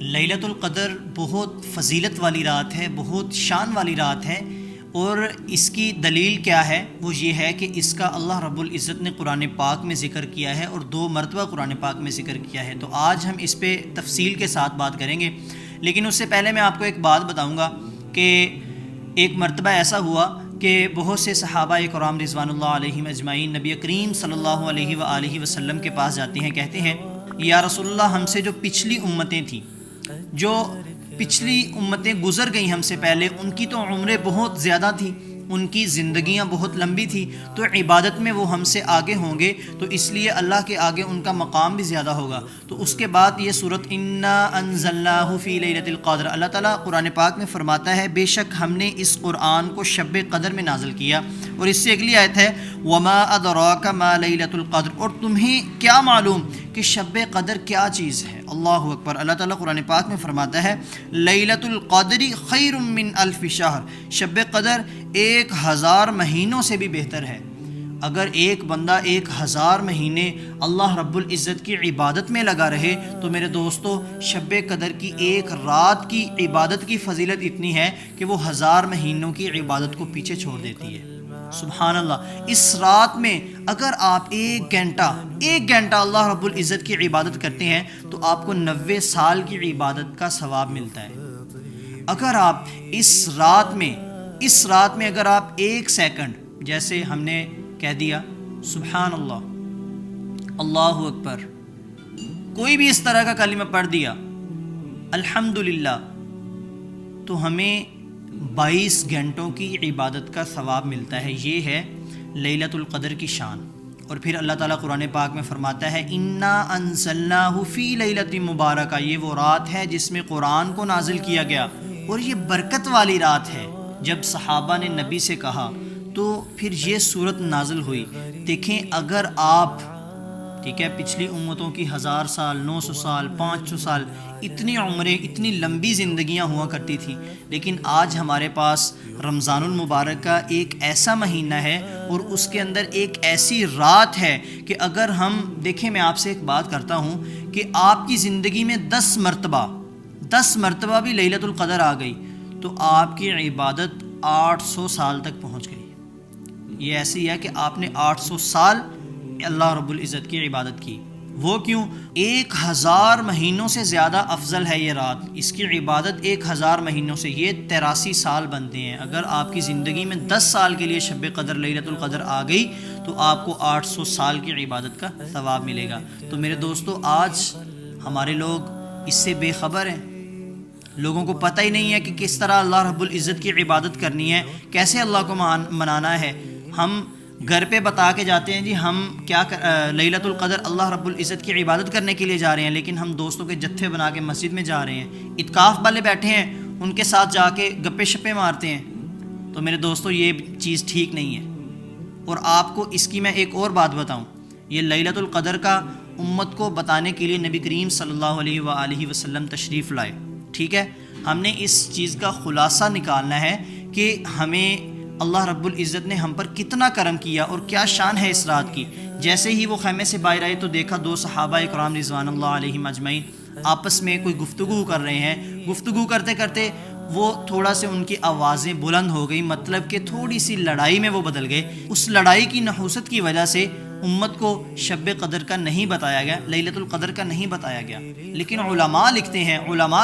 لیلۃ القدر بہت فضیلت والی رات ہے، بہت شان والی رات ہے، اور اس کی دلیل کیا ہے؟ وہ یہ ہے کہ اس کا اللہ رب العزت نے قرآن پاک میں ذکر کیا ہے، اور 2 مرتبہ قرآن پاک میں ذکر کیا ہے۔ تو آج ہم اس پہ تفصیل کے ساتھ بات کریں گے، لیکن اس سے پہلے میں آپ کو ایک بات بتاؤں گا کہ ایک مرتبہ ایسا ہوا کہ بہت سے صحابہ کرام رضوان اللہ علیہم اجمعین نبی کریم صلی اللہ علیہ وآلہ وسلم کے پاس جاتے ہیں، کہتے ہیں یا رسول اللہ، ہم سے جو پچھلی امتیں تھیں، جو پچھلی امتیں گزر گئیں ہم سے پہلے، ان کی تو عمریں بہت زیادہ تھیں، ان کی زندگیاں بہت لمبی تھی، تو عبادت میں وہ ہم سے آگے ہوں گے، تو اس لیے اللہ کے آگے ان کا مقام بھی زیادہ ہوگا۔ تو اس کے بعد یہ سورۃ انا انزلناہ فی لیلۃ القدر، اللہ تعالیٰ قرآن پاک میں فرماتا ہے بے شک ہم نے اس قرآن کو شب قدر میں نازل کیا، اور اس سے اگلی آیت ہے وما ادراک ما لیلۃ القدر، اور تمہیں کیا معلوم کہ شب قدر کیا چیز ہے۔ اللہ اکبر، اللہ تعالیٰ قرآن پاک میں فرماتا ہے لیلۃ القدر خیر من الف شہر، شب قدر 1000 مہینوں سے بھی بہتر ہے۔ اگر ایک بندہ 1000 مہینے اللہ رب العزت کی عبادت میں لگا رہے تو میرے دوستو، شب قدر کی ایک رات کی عبادت کی فضیلت اتنی ہے کہ وہ 1000 مہینوں کی عبادت کو پیچھے چھوڑ دیتی ہے۔ سبحان اللہ، اس رات میں اگر آپ ایک گھنٹہ اللہ رب العزت کی عبادت کرتے ہیں تو آپ کو 90 سال کی عبادت کا ثواب ملتا ہے۔ اگر آپ اس رات میں اگر آپ 1 سیکنڈ، جیسے ہم نے کہہ دیا سبحان اللہ، اللہ اکبر، کوئی بھی اس طرح کا کلمہ پڑھ دیا، الحمدللہ، تو ہمیں 22 گھنٹوں کی عبادت کا ثواب ملتا ہے۔ یہ ہے لیلۃ القدر کی شان۔ اور پھر اللہ تعالیٰ قرآن پاک میں فرماتا ہے انا انزلناہ فی لیلۃ مبارکہ، یہ وہ رات ہے جس میں قرآن کو نازل کیا گیا، اور یہ برکت والی رات ہے۔ جب صحابہ نے نبی سے کہا تو پھر یہ صورت نازل ہوئی۔ دیکھیں، اگر آپ پچھلی امتوں کی 1000 سال، 900 سال، 500 سال، اتنی عمریں، اتنی لمبی زندگیاں ہوا کرتی تھی، لیکن آج ہمارے پاس رمضان المبارک کا ایک ایسا مہینہ ہے اور اس کے اندر ایک ایسی رات ہے کہ اگر ہم دیکھیں، میں آپ سے ایک بات کرتا ہوں کہ آپ کی زندگی میں 10 مرتبہ بھی لیلۃ القدر آ گئی تو آپ کی عبادت 800 سال تک پہنچ گئی۔ یہ ایسی ہے کہ آپ نے 800 سال اللہ رب العزت کی عبادت کی۔ وہ کیوں؟ 1000 مہینوں سے زیادہ افضل ہے یہ رات، اس کی عبادت 1000 مہینوں سے، یہ 83 سال بنتے ہیں۔ اگر آپ کی زندگی میں 10 سال کے لیے شب قدر لیلۃ القدر آ گئی تو آپ کو 800 سال کی عبادت کا ثواب ملے گا۔ تو میرے دوستو، آج ہمارے لوگ اس سے بے خبر ہیں، لوگوں کو پتہ ہی نہیں ہے کہ کس طرح اللہ رب العزت کی عبادت کرنی ہے، کیسے اللہ کو منانا ہے۔ ہم گھر پہ بتا کے جاتے ہیں جی ہم کیا لیلۃ القدر اللہ رب العزت کی عبادت کرنے کے لیے جا رہے ہیں، لیکن ہم دوستوں کے جتھے بنا کے مسجد میں جا رہے ہیں، اعتکاف والے بیٹھے ہیں ان کے ساتھ جا کے گپے شپے مارتے ہیں۔ تو میرے دوستوں، یہ چیز ٹھیک نہیں ہے۔ اور آپ کو اس کی میں ایک اور بات بتاؤں، یہ لیلۃ القدر کا امت کو بتانے کے لیے نبی کریم صلی اللہ علیہ وآلہ وسلم تشریف لائے، ٹھیک ہے؟ ہم نے اس چیز کا خلاصہ نکالنا ہے کہ ہمیں اللہ رب العزت نے ہم پر کتنا کرم کیا اور کیا شان ہے اس رات کی۔ جیسے ہی وہ خیمے سے باہر آئے تو دیکھا 2 صحابہ کرام رضوان اللہ علیہم اجمعین آپس میں کوئی گفتگو کر رہے ہیں۔ گفتگو کرتے کرتے وہ تھوڑا سے ان کی آوازیں بلند ہو گئی، مطلب کہ تھوڑی سی لڑائی میں وہ بدل گئے۔ اس لڑائی کی نحوست کی وجہ سے امت کو شب قدر کا نہیں بتایا گیا، لیلۃ القدر کا نہیں بتایا گیا۔ لیکن علماء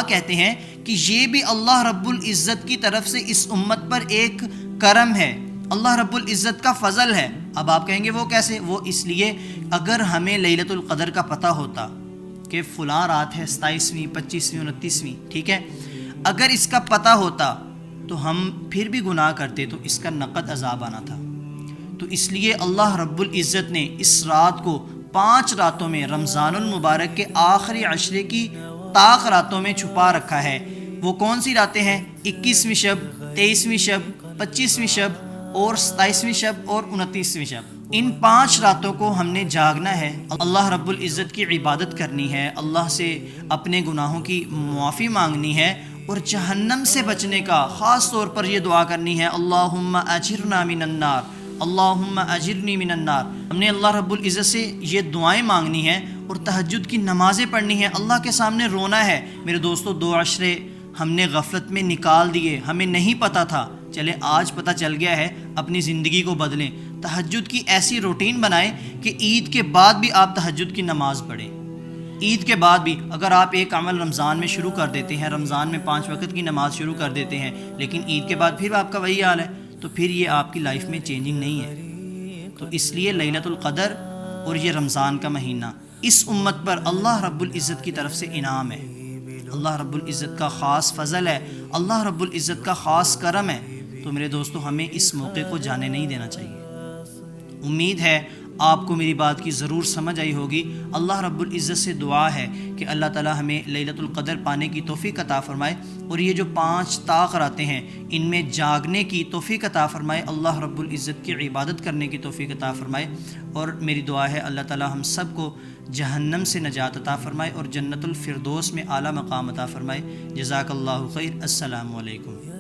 کہتے ہیں کہ یہ بھی اللہ رب العزت کی طرف سے اس امت پر ایک کرم ہے، اللہ رب العزت کا فضل ہے۔ اب آپ کہیں گے وہ کیسے؟ وہ اس لیے، اگر ہمیں لیلۃ القدر کا پتہ ہوتا کہ فلاں رات ہے 27ویں، 25ویں، 29ویں، ٹھیک ہے، اگر اس کا پتہ ہوتا تو ہم پھر بھی گناہ کرتے تو اس کا نقد عذاب آنا تھا۔ تو اس لیے اللہ رب العزت نے اس رات کو 5 راتوں میں، رمضان المبارک کے آخری عشرے کی طاق راتوں میں چھپا رکھا ہے۔ وہ کون سی راتیں ہیں؟ 21ویں شب، 23ویں شب، 25ویں شب اور 27ویں شب اور 29ویں شب۔ ان 5 راتوں کو ہم نے جاگنا ہے، اللہ رب العزت کی عبادت کرنی ہے، اللہ سے اپنے گناہوں کی معافی مانگنی ہے، اور جہنم سے بچنے کا خاص طور پر یہ دعا کرنی ہے اللہم اجرنا من النار، اللہم اجرنی من النار۔ ہم نے اللہ رب العزت سے یہ دعائیں مانگنی ہیں، اور تہجد کی نمازیں پڑھنی ہیں، اللہ کے سامنے رونا ہے۔ میرے دوستو 2 عشرے ہم نے غفلت میں نکال دیے، ہمیں نہیں پتہ تھا، چلے آج پتہ چل گیا ہے، اپنی زندگی کو بدلیں۔ تہجد کی ایسی روٹین بنائیں کہ عید کے بعد بھی آپ تہجد کی نماز پڑھیں۔ عید کے بعد بھی اگر آپ ایک عمل رمضان میں شروع کر دیتے ہیں، رمضان میں 5 وقت کی نماز شروع کر دیتے ہیں، لیکن عید کے بعد پھر آپ کا وہی حال ہے، تو پھر یہ آپ کی لائف میں چینجنگ نہیں ہے۔ تو اس لیے لیلۃ القدر اور یہ رمضان کا مہینہ اس امت پر اللہ رب العزت کی طرف سے انعام ہے، اللہ رب العزت کا خاص فضل ہے، اللہ رب العزت کا خاص کرم ہے۔ تو میرے دوستو ہمیں اس موقع کو جانے نہیں دینا چاہیے۔ امید ہے آپ کو میری بات کی ضرور سمجھ آئی ہوگی۔ اللہ رب العزت سے دعا ہے کہ اللہ تعالی ہمیں لیلۃ القدر پانے کی توفیق عطا فرمائے، اور یہ جو 5 طاق راتیں ہیں ان میں جاگنے کی توفیق عطا فرمائے، اللہ رب العزت کی عبادت کرنے کی توفیق عطا فرمائے۔ اور میری دعا ہے اللہ تعالی ہم سب کو جہنم سے نجات عطا فرمائے اور جنت الفردوس میں اعلیٰ مقام عطا فرمائے۔ جزاک اللہ خیر۔ السلام علیکم۔